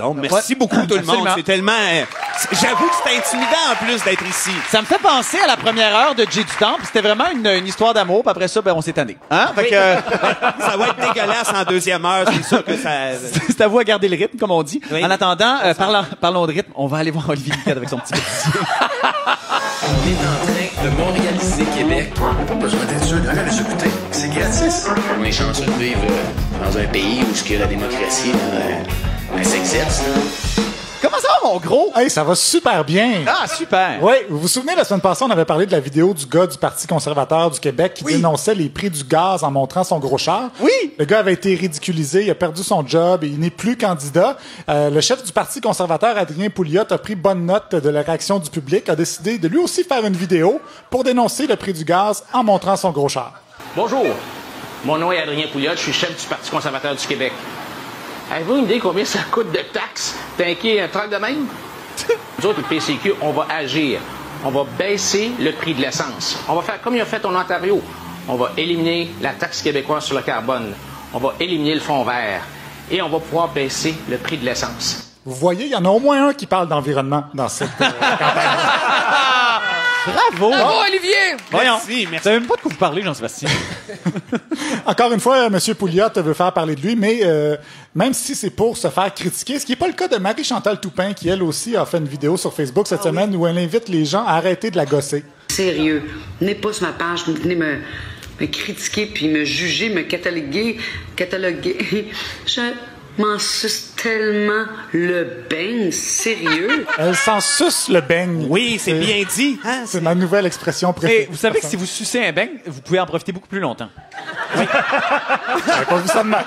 Donc, merci beaucoup tout le monde. C'est tellement... j'avoue que c'est intimidant en plus d'être ici. Ça me fait penser à la première heure de Jay du Temple. C'était vraiment une histoire d'amour. Puis après ça, on s'est tanné. Hein? Fait que, ça va être dégueulasse en deuxième heure. C'est sûr que ça... c'est à vous à garder le rythme, comme on dit. Oui. En attendant, parlons de rythme. On va aller voir Olivier Niquette avec son petit petit. On est en train de montréaliser Québec. Pas besoin d'être sûr de rien les écouter. C'est gratis. On est chanceux de vivre dans un pays où la démocratie s'exerce. Comment ça va, mon gros? Hey, ça va super bien. Ah, super. Oui, vous vous souvenez, la semaine passée, on avait parlé de la vidéo du gars du Parti conservateur du Québec qui dénonçait les prix du gaz en montrant son gros char. Oui. Le gars avait été ridiculisé, il a perdu son job et il n'est plus candidat. Le chef du Parti conservateur, Adrien Pouliot, a pris bonne note de la réaction du public, a décidé de lui aussi faire une vidéo pour dénoncer le prix du gaz en montrant son gros char. Bonjour, mon nom est Adrien Pouliot, je suis chef du Parti conservateur du Québec. Avez-vous une idée combien ça coûte de taxes tanker un truck de même? Nous autres, le PCQ, on va agir. On va baisser le prix de l'essence. On va faire comme ils ont fait en Ontario. On va éliminer la taxe québécoise sur le carbone. On va éliminer le fonds vert. Et on va pouvoir baisser le prix de l'essence. Vous voyez, il y en a au moins un qui parle d'environnement dans cette campagne. Bravo! Bravo, Olivier! Voyons. Merci. Vous savez même pas de quoi vous parlez, Jean-Sébastien. Encore une fois, M. Pouliot veut faire parler de lui, mais même si c'est pour se faire critiquer, ce qui n'est pas le cas de Marie-Chantal Toupin, qui elle aussi a fait une vidéo sur Facebook cette semaine où elle invite les gens à arrêter de la gosser. Sérieux, venez pas sur ma page, vous venez me critiquer, puis me juger, me cataloguer. Je m'en suce tellement le beigne, sérieux. Elle s'en suce le beigne. Oui, c'est bien dit. Hein? C'est ma nouvelle expression préférée. Et vous savez que si vous sucez un beigne, vous pouvez en profiter beaucoup plus longtemps. J'avais pas vu ça de même.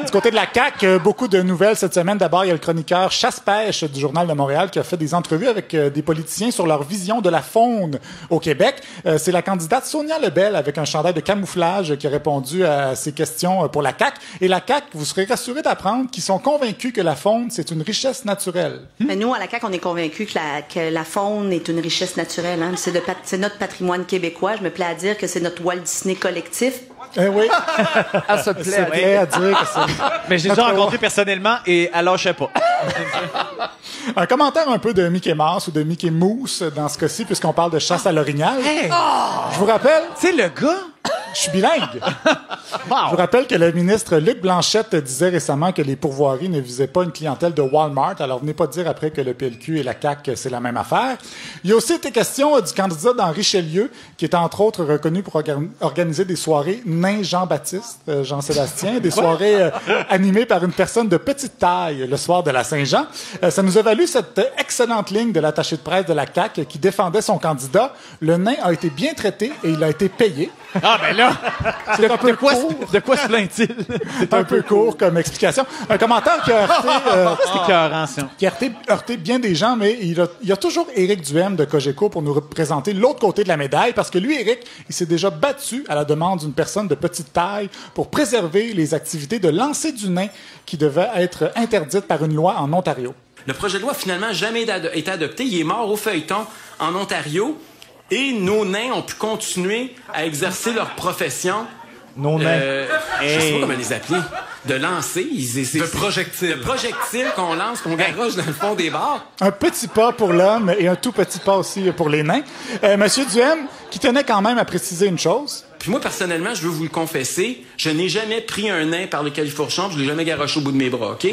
Du côté de la CAQ, beaucoup de nouvelles cette semaine. D'abord, il y a le chroniqueur Chasse-Pêche du Journal de Montréal qui a fait des entrevues avec des politiciens sur leur vision de la faune au Québec. C'est la candidate Sonia Lebel avec un chandail de camouflage qui a répondu à ces questions pour la CAQ. Et la CAQ, vous serez rassurés d'apprendre qu'ils sont convaincus que la faune, c'est une richesse naturelle. Mais nous, à la CAQ, on est convaincus que la faune est une richesse naturelle. Hein? C'est notre patrimoine québécois. Je me plais à dire que c'est notre Walt Disney collectif. Eh oui. Elle se plaît. À dire que c'est... Mais j'ai déjà rencontré personnellement et elle lâchait pas. Un commentaire un peu de Mickey Mouse ou de Mickey Mouse dans ce cas-ci, puisqu'on parle de chasse à l'orignal. Hey. Je vous rappelle... Tu sais, le gars... Je suis bilingue. Je vous rappelle que le ministre Luc Blanchette disait récemment que les pourvoiries ne visaient pas une clientèle de Walmart. Alors, venez pas dire après que le PLQ et la CAQ, c'est la même affaire. Il y a aussi été question du candidat d'Henri Richelieu, qui est entre autres reconnu pour organiser des soirées nain Jean-Baptiste, Jean-Sébastien, des soirées animées par une personne de petite taille le soir de la Saint-Jean. Ça nous a valu cette excellente ligne de l'attaché de presse de la CAQ qui défendait son candidat. Le nain a été bien traité et il a été payé. Ah, ben là! C'est un peu court. De quoi se plaint-il? C'est un peu court comme explication. Un commentaire qui a heurté, C'est écœurant, ça. qui a heurté bien des gens, mais il y a toujours Éric Duhem de Cogeco pour nous représenter l'autre côté de la médaille, parce que lui, Éric, il s'est déjà battu à la demande d'une personne de petite taille pour préserver les activités de lancer du nain qui devaient être interdites par une loi en Ontario. Le projet de loi, finalement, jamais été adopté. Il est mort au feuilleton en Ontario. Et nos nains ont pu continuer à exercer leur profession. Nos nains. Je sais pas comment les appeler. De lancer. De projectiles. De projectiles qu'on lance, qu'on garoche dans le fond des bars. Un petit pas pour l'homme et un tout petit pas aussi pour les nains. Monsieur Duhem, qui tenait quand même à préciser une chose. Puis moi, personnellement, je veux vous le confesser, je n'ai jamais pris un nain par le califourchon, je l'ai jamais garoché au bout de mes bras, OK?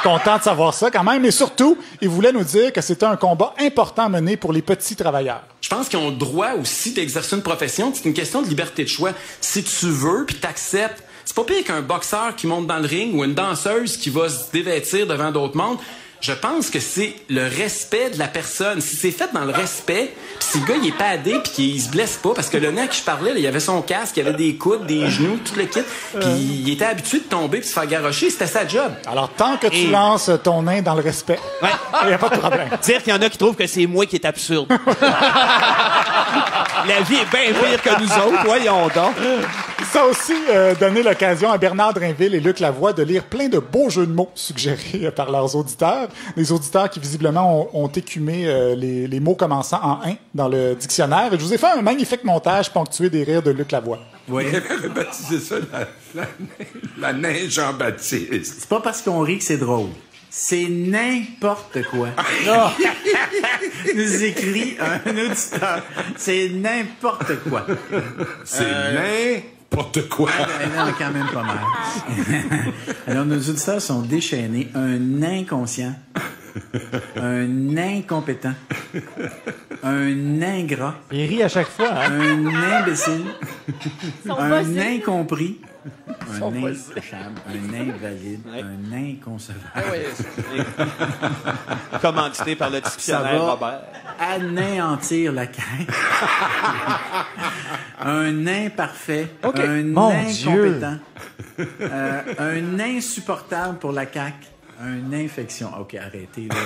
Content de savoir ça quand même. Et surtout, il voulait nous dire que c'était un combat important à mener pour les petits travailleurs. Je pense qu'ils ont le droit aussi d'exercer une profession. C'est une question de liberté de choix. Si tu veux, puis t'acceptes, c'est pas pire qu'un boxeur qui monte dans le ring ou une danseuse qui va se dévêtir devant d'autres mondes. Je pense que c'est le respect de la personne. Si c'est fait dans le respect, puis si le gars, il est padé puis qu'il se blesse pas, parce que le nain à qui je parlais, là, il avait son casque, il avait des coudes, des genoux, tout le kit, puis il était habitué de tomber puis de se faire garrocher, c'était sa job. Alors, tant que tu lances ton nain dans le respect, il n'y a pas de problème. Dire qu'il y en a qui trouvent que c'est moi qui est absurde. La vie est bien pire que nous autres, voyons donc. Ça a aussi donné l'occasion à Bernard Drinville et Luc Lavoie de lire plein de beaux jeux de mots suggérés par leurs auditeurs. Des auditeurs qui, visiblement, ont écumé les mots commençant en « in » dans le dictionnaire. Et je vous ai fait un magnifique montage ponctué des rires de Luc Lavoie. Oui. Il avait baptisé ça la nain Jean-Baptiste. C'est pas parce qu'on rit que c'est drôle. C'est n'importe quoi. Nous écrit un auditeur. C'est n'importe quoi. C'est n'importe quoi. Non, quand même pas mal. Alors, nos auditeurs sont déchaînés. Un inconscient. Un incompétent. Un ingrat. Il rit à chaque fois, hein? Un imbécile. Un incompris. Un intouchable, un invalide, un inconcevable. Commandité par le dictionnaire Robert. Anéantir la CAQ. Un imparfait, un incompétent, un insupportable pour la CAQ. Une infection. OK, arrêtez, là.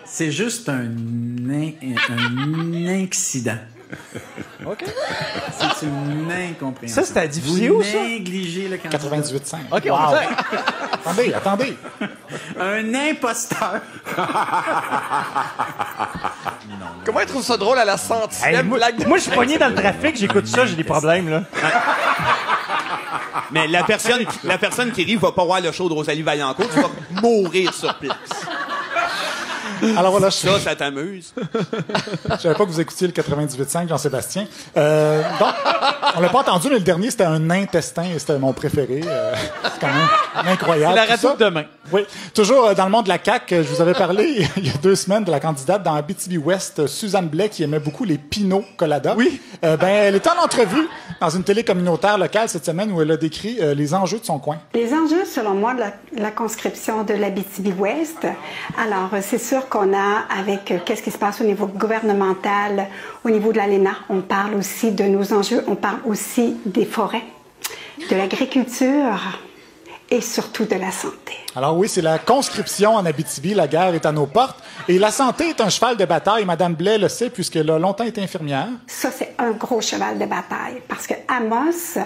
C'est juste un accident. OK. C'est une incompréhension. Ça, c'était diffusé où, ça? Négligez le candidat. 98.5. OK, on sait. Attendez. Un imposteur. Comment il trouve ça drôle à la centième blague? Moi, je suis pogné dans le trafic, j'écoute ça, j'ai des problèmes, là. Mais la personne qui rit va pas voir le show de Rosalie Vaillancourt, tu vas mourir sur place. Alors voilà, ça t'amuse. Je savais pas que vous écoutiez le 98.5, Jean-Sébastien. Donc, on l'a pas entendu, mais le dernier, c'était un intestin et c'était mon préféré. C'est quand même incroyable. C'est la radio de demain. Oui. Toujours dans le monde de la CAQ, je vous avais parlé il y a 2 semaines de la candidate dans Abitibi-Ouest, Suzanne Blais, qui aimait beaucoup les Pinot Colada. Oui. Elle était en entrevue dans une télé communautaire locale cette semaine où elle a décrit les enjeux de son coin. Les enjeux, selon moi, de la conscription de l'Abitibi-Ouest. Alors, c'est sûr qu'on a, avec qu'est-ce qui se passe au niveau gouvernemental, au niveau de l'ALENA, on parle aussi de nos enjeux, on parle aussi des forêts, de l'agriculture et surtout de la santé. Alors oui, c'est la conscription en Abitibi, la guerre est à nos portes. Et la santé est un cheval de bataille, Madame Blais le sait, puisqu'elle a longtemps été infirmière. Ça, c'est un gros cheval de bataille, parce que Amos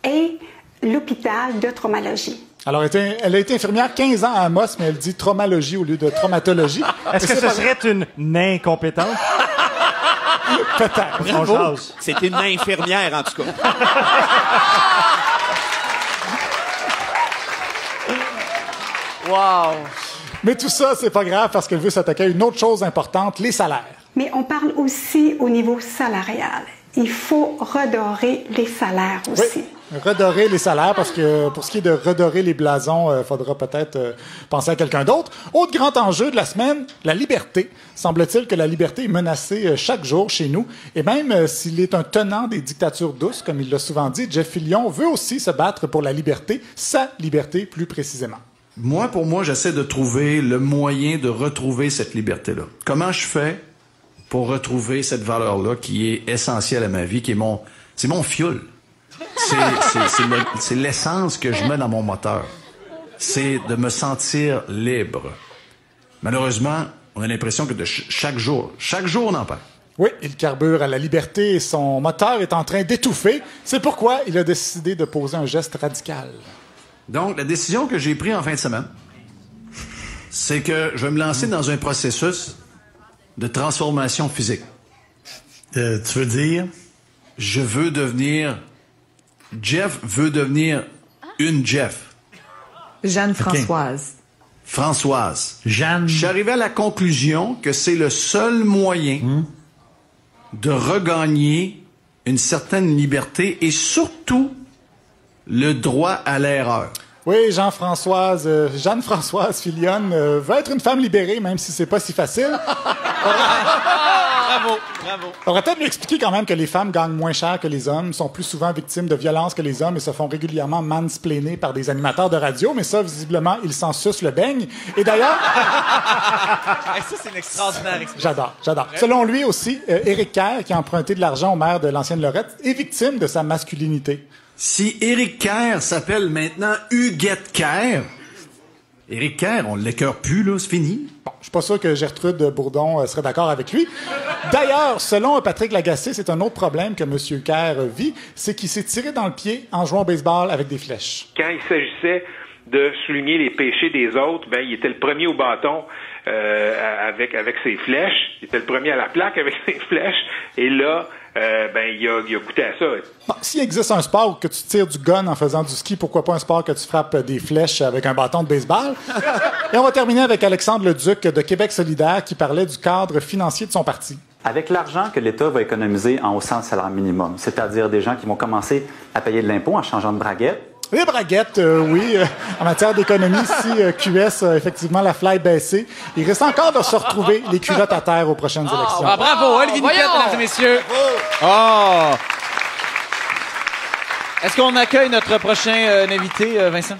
est l'hôpital de traumatologie. Alors, elle a été infirmière 15 ans à Amos, mais elle dit traumatologie au lieu de traumatologie. Est-ce que ce serait une incompétente? Peut-être. Bravo. C'est une infirmière, en tout cas. Wow! Mais tout ça, c'est pas grave parce qu'elle veut s'attaquer à une autre chose importante, les salaires. Mais on parle aussi au niveau salarial. Il faut redorer les salaires aussi. Oui, redorer les salaires parce que pour ce qui est de redorer les blasons, il faudra peut-être penser à quelqu'un d'autre. Autre grand enjeu de la semaine, la liberté. Semble-t-il que la liberté est menacée chaque jour chez nous. Et même s'il est un tenant des dictatures douces, comme il l'a souvent dit, Jeff Fillion veut aussi se battre pour la liberté, sa liberté plus précisément. Pour moi, j'essaie de trouver le moyen de retrouver cette liberté-là. Comment je fais pour retrouver cette valeur-là qui est essentielle à ma vie, qui est c'est mon fioul. C'est l'essence que je mets dans mon moteur. C'est de me sentir libre. Malheureusement, on a l'impression que chaque jour on en parle. Oui, il carbure à la liberté et son moteur est en train d'étouffer. C'est pourquoi il a décidé de poser un geste radical. Donc, la décision que j'ai prise en fin de semaine, c'est que je vais me lancer dans un processus de transformation physique. Tu veux dire? Jeff veut devenir une Jeff. Jeanne-Françoise. Okay. Françoise. Jeanne. Je suis arrivé à la conclusion que c'est le seul moyen de regagner une certaine liberté et surtout le droit à l'erreur. Oui, Jeanne-Françoise Fillion veut être une femme libérée, même si c'est pas si facile. Bravo. On va peut-être lui expliquer quand même que les femmes gagnent moins cher que les hommes, sont plus souvent victimes de violences que les hommes et se font régulièrement mansplainer par des animateurs de radio, mais ça, visiblement, ils s'en sucent le beigne. Et d'ailleurs... Ça, c'est une extraordinaire expression. J'adore. Selon lui aussi, Éric Kerr, qui a emprunté de l'argent au maire de l'ancienne Lorette, est victime de sa masculinité. Si Éric Kerr s'appelle maintenant Huguette Kerr, Éric Kerr, on l'écœure plus, là, c'est fini. Bon, je suis pas sûr que Gertrude Bourdon serait d'accord avec lui. D'ailleurs, selon Patrick Lagacé, c'est un autre problème que M. Kerr vit, c'est qu'il s'est tiré dans le pied en jouant au baseball avec des flèches. Quand il s'agissait de souligner les péchés des autres, ben il était le premier au bâton avec ses flèches. Il était le premier à la plaque avec ses flèches. Et là, il a goûté à ça. Bon, s'il existe un sport où que tu tires du gun en faisant du ski, pourquoi pas un sport que tu frappes des flèches avec un bâton de baseball? Et on va terminer avec Alexandre Leduc de Québec solidaire qui parlait du cadre financier de son parti. Avec l'argent que l'État va économiser en haussant le salaire minimum, c'est-à-dire des gens qui vont commencer à payer de l'impôt en changeant de braguette. Les braguettes, oui. En matière d'économie, si QS a effectivement la fly baissée, il reste encore de se retrouver les culottes à terre aux prochaines élections. Ah, bravo, Olivier Niquette, mesdames et messieurs. Oh! Est-ce qu'on accueille notre prochain invité, Vincent?